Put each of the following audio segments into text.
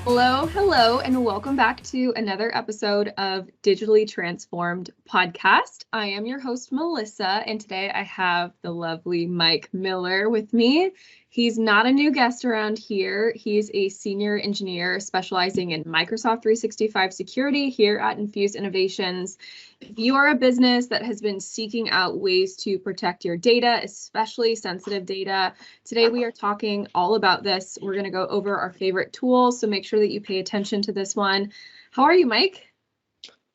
Hello, and welcome back to another episode of Digitally Transformed Podcast. I am your host, Melissa, and today I have the lovely Mike Miller with me. He's not a new guest around here. He's a senior engineer specializing in Microsoft 365 security here at Infuse Innovations. If you are a business that has been seeking out ways to protect your data, especially sensitive data, today we are talking all about this. We're going to go over our favorite tools, so make sure that you pay attention to this one. How are you, Mike?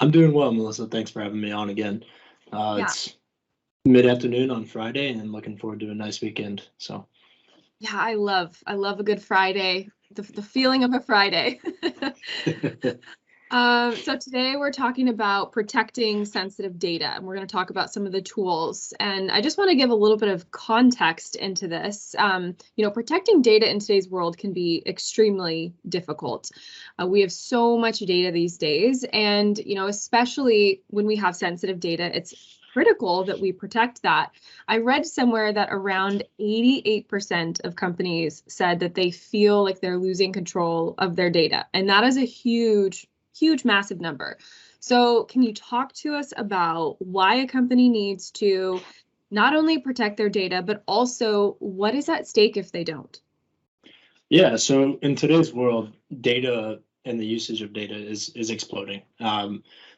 I'm doing well, Melissa. Thanks for having me on again. It's mid-afternoon on Friday, and looking forward to a nice weekend. So, yeah, I love a good Friday, the feeling of a Friday. So today we're talking about protecting sensitive data, and we're going to talk about some of the tools. And I just want to give a little bit of context into this. Protecting data in today's world can be extremely difficult. We have so much data these days, and especially when we have sensitive data, it's critical that we protect that. I read somewhere that around 88% of companies said that they feel like they're losing control of their data, and that is a huge, massive number. So can you talk to us about why a company needs to not only protect their data, but also what is at stake if they don't? Yeah, so in today's world, data and the usage of data is exploding.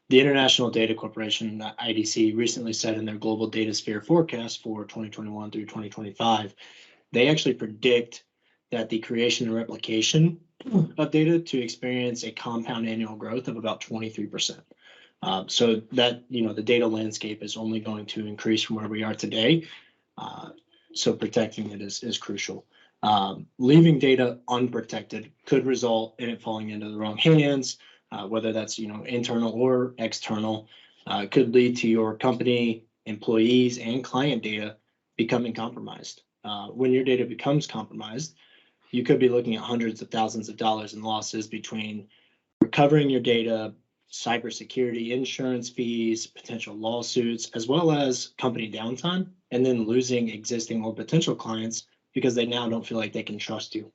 The International Data Corporation, IDC, recently said in their Global Data Sphere forecast for 2021 through 2025, they actually predict that the creation and replication of data to experience a compound annual growth of about 23%. So that, the data landscape is only going to increase from where we are today. So protecting it is crucial. Leaving data unprotected could result in it falling into the wrong hands, whether that's, internal or external, could lead to your company, employees, and client data becoming compromised. When your data becomes compromised, you could be looking at hundreds of thousands of dollars in losses between recovering your data, cybersecurity insurance fees, potential lawsuits, as well as company downtime, and then losing existing or potential clients because they now don't feel like they can trust you.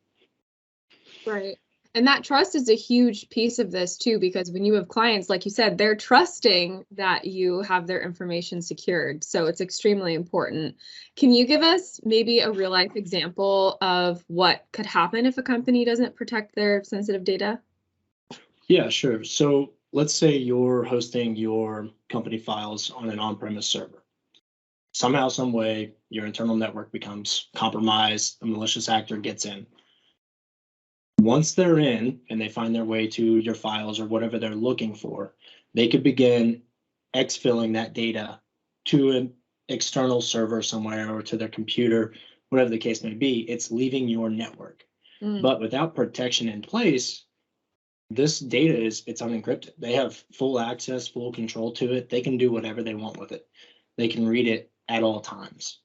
Right. And that trust is a huge piece of this too, because when you have clients, like you said, they're trusting that you have their information secured. So it's extremely important. Can you give us maybe a real life example of what could happen if a company doesn't protect their sensitive data? Yeah, sure. So let's say you're hosting your company files on an on-premise server. Somehow, some way, your internal network becomes compromised, a malicious actor gets in. Once they're in and they find their way to your files or whatever they're looking for, they could begin exfilling that data to an external server somewhere or to their computer, whatever the case may be. It's leaving your network. But without protection in place, this data it's unencrypted. They have full access, full control to it. They can do whatever they want with it. They can read it at all times.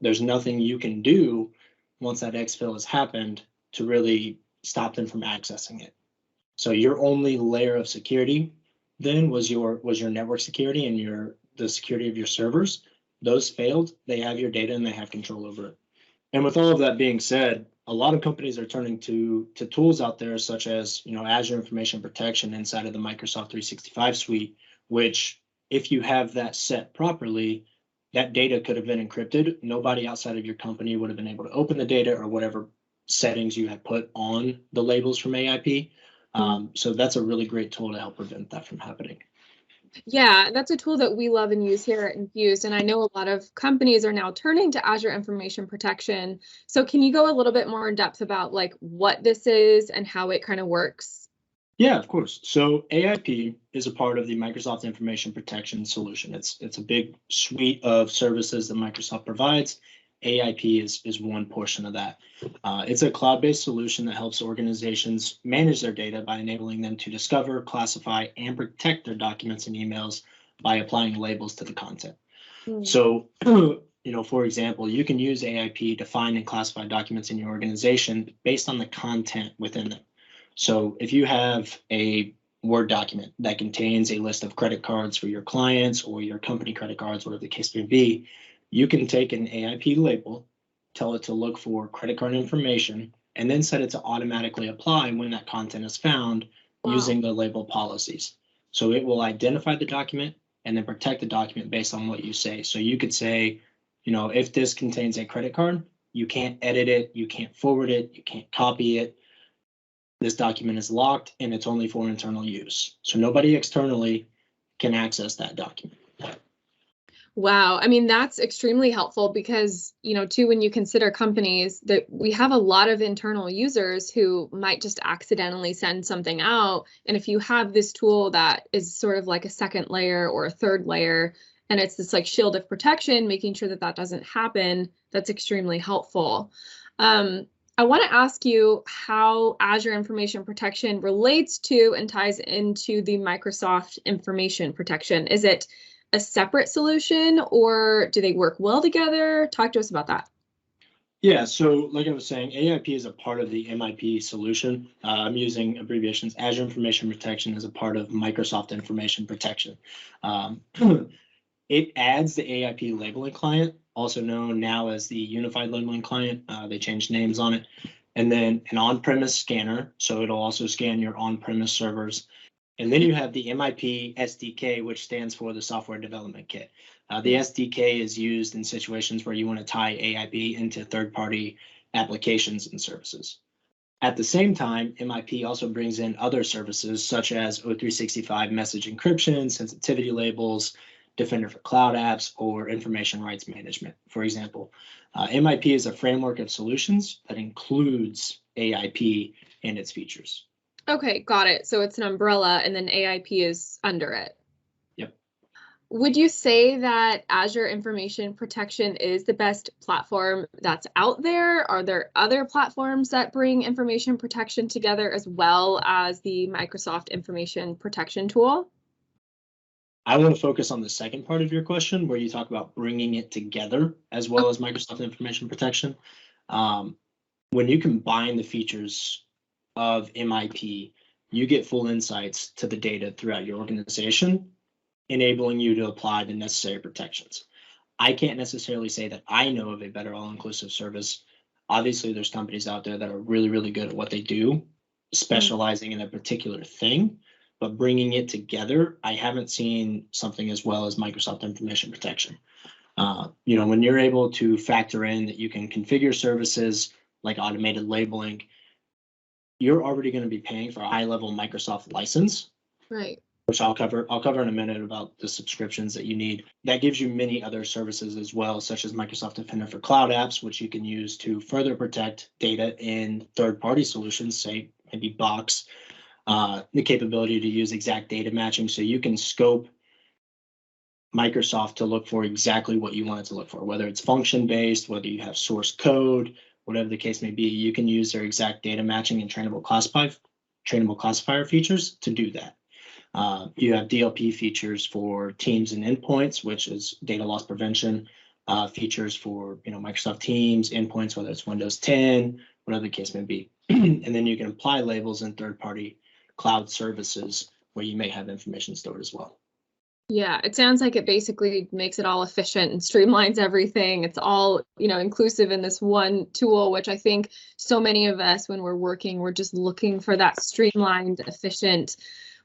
There's nothing you can do once that exfil has happened to really stop them from accessing it. So your only layer of security then was your network security and the security of your servers. Those failed. They have your data and they have control over it. And with all of that being said, a lot of companies are turning to tools out there such as Azure Information Protection inside of the Microsoft 365 suite, which if you have that set properly, that data could have been encrypted. Nobody outside of your company would have been able to open the data or whatever settings you had put on the labels from AIP. So that's a really great tool to help prevent that from happening. Yeah, that's a tool that we love and use here at Infuse. And I know a lot of companies are now turning to Azure Information Protection. So can you go a little bit more in depth about like what this is and how it kind of works? Yeah, of course. So AIP is a part of the Microsoft Information Protection solution. It's a big suite of services that Microsoft provides. AIP is one portion of that. It's a cloud-based solution that helps organizations manage their data by enabling them to discover, classify, and protect their documents and emails by applying labels to the content. So, for example, you can use AIP to find and classify documents in your organization based on the content within them. So if you have a Word document that contains a list of credit cards for your clients or your company credit cards, whatever the case may be, you can take an AIP label, tell it to look for credit card information, and then set it to automatically apply when that content is found using the label policies. So it will identify the document and then protect the document based on what you say. So you could say, if this contains a credit card, you can't edit it, you can't forward it, you can't copy it. This document is locked and it's only for internal use. So nobody externally can access that document. Wow. I mean, that's extremely helpful because, too, when you consider companies that we have a lot of internal users who might just accidentally send something out. And if you have this tool that is sort of like a second layer or a third layer, and it's this like shield of protection, making sure that that doesn't happen, that's extremely helpful. I want to ask you how Azure Information Protection relates to and ties into the Microsoft Information Protection. Is it a separate solution or do they work well together? Talk to us about that. Yeah, so like I was saying, AIP is a part of the MIP solution. I'm using abbreviations. Azure Information Protection is a part of Microsoft Information Protection. It adds the AIP labeling client, also known now as the Unified Labeling Client. They changed names on it. And then an on-premise scanner, so it'll also scan your on-premise servers. And then you have the MIP SDK, which stands for the Software Development Kit. The SDK is used in situations where you want to tie AIP into third-party applications and services. At the same time, MIP also brings in other services such as O365 message encryption, sensitivity labels, Defender for Cloud Apps, or information rights management, for example. MIP is a framework of solutions that includes AIP and its features. Okay, got it. So it's an umbrella and then AIP is under it. Yep. Would you say that Azure Information Protection is the best platform that's out there? Are there other platforms that bring information protection together as well as the Microsoft Information Protection tool? I want to focus on the second part of your question where you talk about bringing it together as well as Microsoft Information Protection. When you combine the features of MIP, you get full insights to the data throughout your organization, enabling you to apply the necessary protections. I can't necessarily say that I know of a better all-inclusive service. Obviously, there's companies out there that are really, really good at what they do, specializing in a particular thing, but bringing it together, I haven't seen something as well as Microsoft Information Protection. When you're able to factor in that you can configure services like automated labeling, you're already going to be paying for a high-level Microsoft license, right? Which I'll cover in a minute about the subscriptions that you need. That gives you many other services as well, such as Microsoft Defender for Cloud Apps, which you can use to further protect data in third-party solutions, say maybe Box, the capability to use exact data matching, so you can scope Microsoft to look for exactly what you want it to look for, whether it's function-based, whether you have source code, whatever the case may be, you can use their exact data matching and trainable classifier features to do that. You have DLP features for Teams and endpoints, which is data loss prevention, features for Microsoft Teams, endpoints, whether it's Windows 10, whatever the case may be. And then you can apply labels in third-party cloud services where you may have information stored as well. Yeah, it sounds like it basically makes it all efficient and streamlines everything. It's all, inclusive in this one tool, which I think so many of us, when we're working, we're just looking for that streamlined, efficient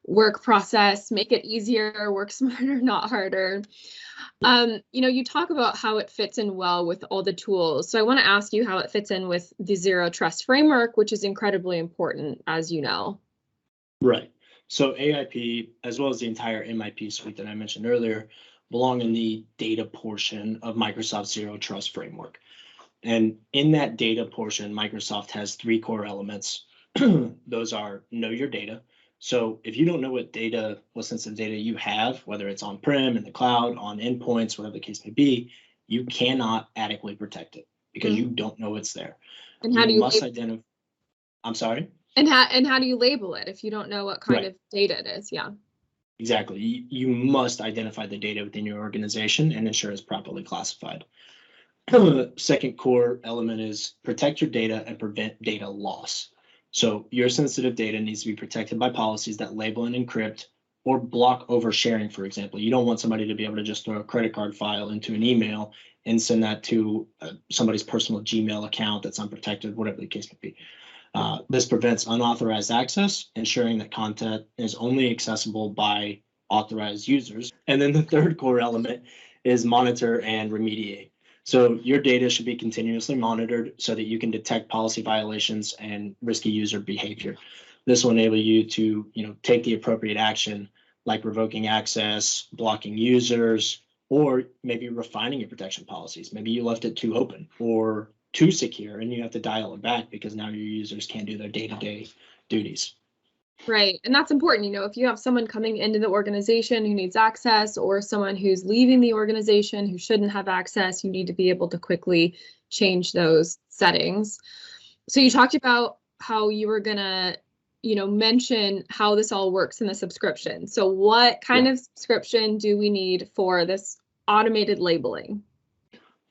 work process, make it easier, work smarter, not harder. You talk about how it fits in well with all the tools. So I want to ask you how it fits in with the Zero Trust framework, which is incredibly important, as you know. Right. So AIP, as well as the entire MIP suite that I mentioned earlier, belong in the data portion of Microsoft's Zero Trust framework. And in that data portion, Microsoft has three core elements. Those are know your data. So if you don't know what sensitive data you have, whether it's on-prem, in the cloud, on endpoints, whatever the case may be, you cannot adequately protect it because you don't know it's there. And how do you must identify? I'm sorry? And how do you label it if you don't know what kind of data it is? Yeah. Exactly. You must identify the data within your organization and ensure it's properly classified. Second core element is protect your data and prevent data loss. So your sensitive data needs to be protected by policies that label and encrypt or block oversharing, for example. You don't want somebody to be able to just throw a credit card file into an email and send that to somebody's personal Gmail account that's unprotected, whatever the case may be. This prevents unauthorized access, ensuring that content is only accessible by authorized users. And then the third core element is monitor and remediate. So your data should be continuously monitored so that you can detect policy violations and risky user behavior. This will enable you to, take the appropriate action, like revoking access, blocking users, or maybe refining your protection policies. Maybe you left it too open or too secure and you have to dial it back because now your users can't do their day-to-day duties. Right. And that's important. If you have someone coming into the organization who needs access or someone who's leaving the organization who shouldn't have access, you need to be able to quickly change those settings. So you talked about how you were going to, mention how this all works in the subscription. So what kind of subscription do we need for this automated labeling?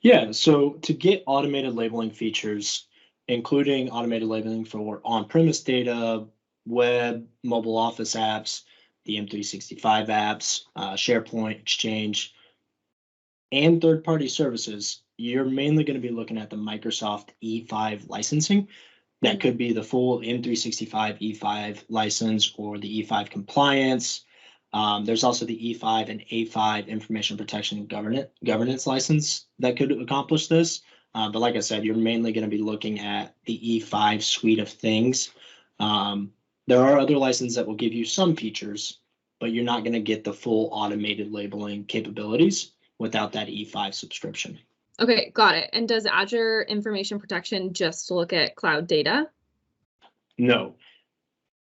Yeah, so to get automated labeling features, including automated labeling for on-premise data, web, mobile office apps, the M365 apps, SharePoint, Exchange, and third-party services, you're mainly going to be looking at the Microsoft E5 licensing. That could be the full M365 E5 license or the E5 compliance. There's also the E5 and A5 information protection and governance license that could accomplish this. But like I said, you're mainly going to be looking at the E5 suite of things. There are other licenses that will give you some features, but you're not going to get the full automated labeling capabilities without that E5 subscription. Okay, got it. And does Azure Information Protection just look at cloud data? No.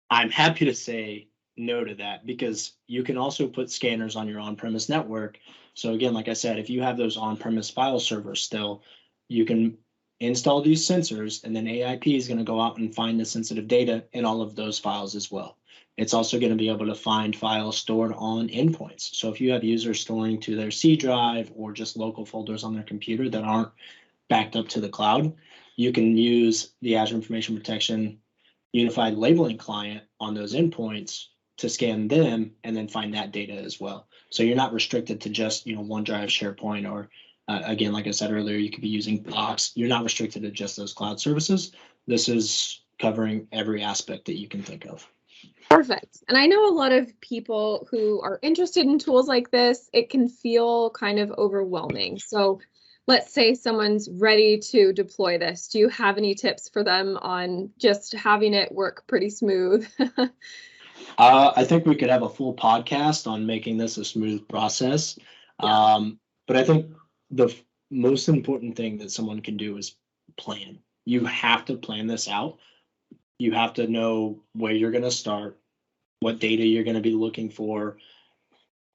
I'm happy to say no to that because you can also put scanners on your on-premise network. So again, like I said, if you have those on-premise file servers still, you can install these sensors and then AIP is going to go out and find the sensitive data in all of those files as well. It's also going to be able to find files stored on endpoints. So if you have users storing to their C drive or just local folders on their computer that aren't backed up to the cloud, you can use the Azure Information Protection unified labeling client on those endpoints to scan them and then find that data as well. So you're not restricted to just, OneDrive, SharePoint, or again, like I said earlier, you could be using Box. You're not restricted to just those cloud services. This is covering every aspect that you can think of. Perfect. And I know a lot of people who are interested in tools like this, it can feel kind of overwhelming. So let's say someone's ready to deploy this. Do you have any tips for them on just having it work pretty smooth? I think we could have a full podcast on making this a smooth process. Yeah. But I think the most important thing that someone can do is plan. You have to plan this out. You have to know where you're going to start, what data you're going to be looking for,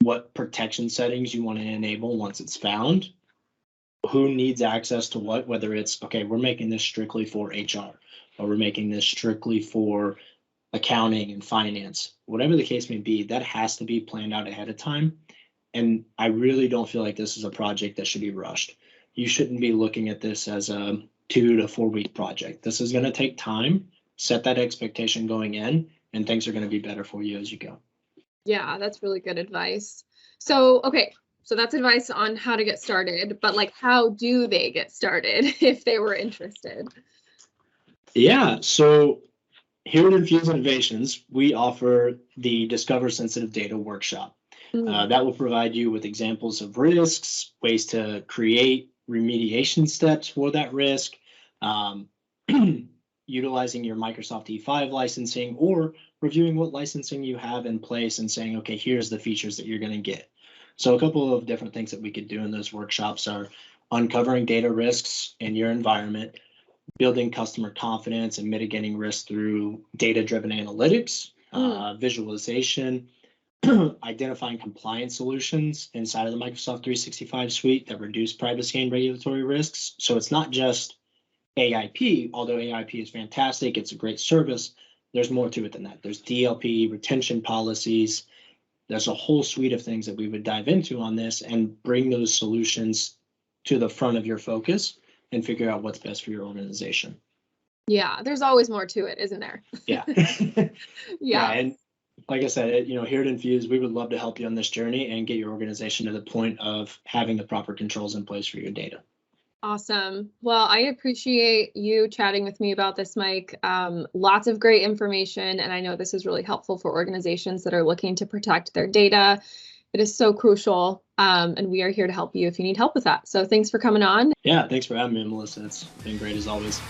what protection settings you want to enable once it's found, who needs access to what, whether it's, okay, we're making this strictly for HR, or we're making this strictly for accounting and finance, whatever the case may be, that has to be planned out ahead of time. And I really don't feel like this is a project that should be rushed. You shouldn't be looking at this as a 2 to 4 week project. This is going to take time. Set that expectation going in, and things are going to be better for you as you go. Yeah, that's really good advice. So, okay, so that's advice on how to get started, but like, how do they get started if they were interested? Yeah, so here at Infuse Innovations, we offer the Discover Sensitive Data workshop. That will provide you with examples of risks, ways to create remediation steps for that risk, utilizing your Microsoft E5 licensing, or reviewing what licensing you have in place and saying, okay, here's the features that you're going to get. So a couple of different things that we could do in those workshops are uncovering data risks in your environment, building customer confidence and mitigating risk through data-driven analytics, visualization, identifying compliance solutions inside of the Microsoft 365 suite that reduce privacy and regulatory risks. So it's not just AIP, although AIP is fantastic, it's a great service. There's more to it than that. There's DLP, retention policies. There's a whole suite of things that we would dive into on this and bring those solutions to the front of your focus and figure out what's best for your organization. Yeah, there's always more to it, isn't there? Yeah. Yeah. And like I said, here at Infuse, we would love to help you on this journey and get your organization to the point of having the proper controls in place for your data. Awesome. Well, I appreciate you chatting with me about this, Mike. Lots of great information, and I know this is really helpful for organizations that are looking to protect their data. It is so crucial, and we are here to help you if you need help with that. So thanks for coming on. Yeah, thanks for having me, Melissa. It's been great as always.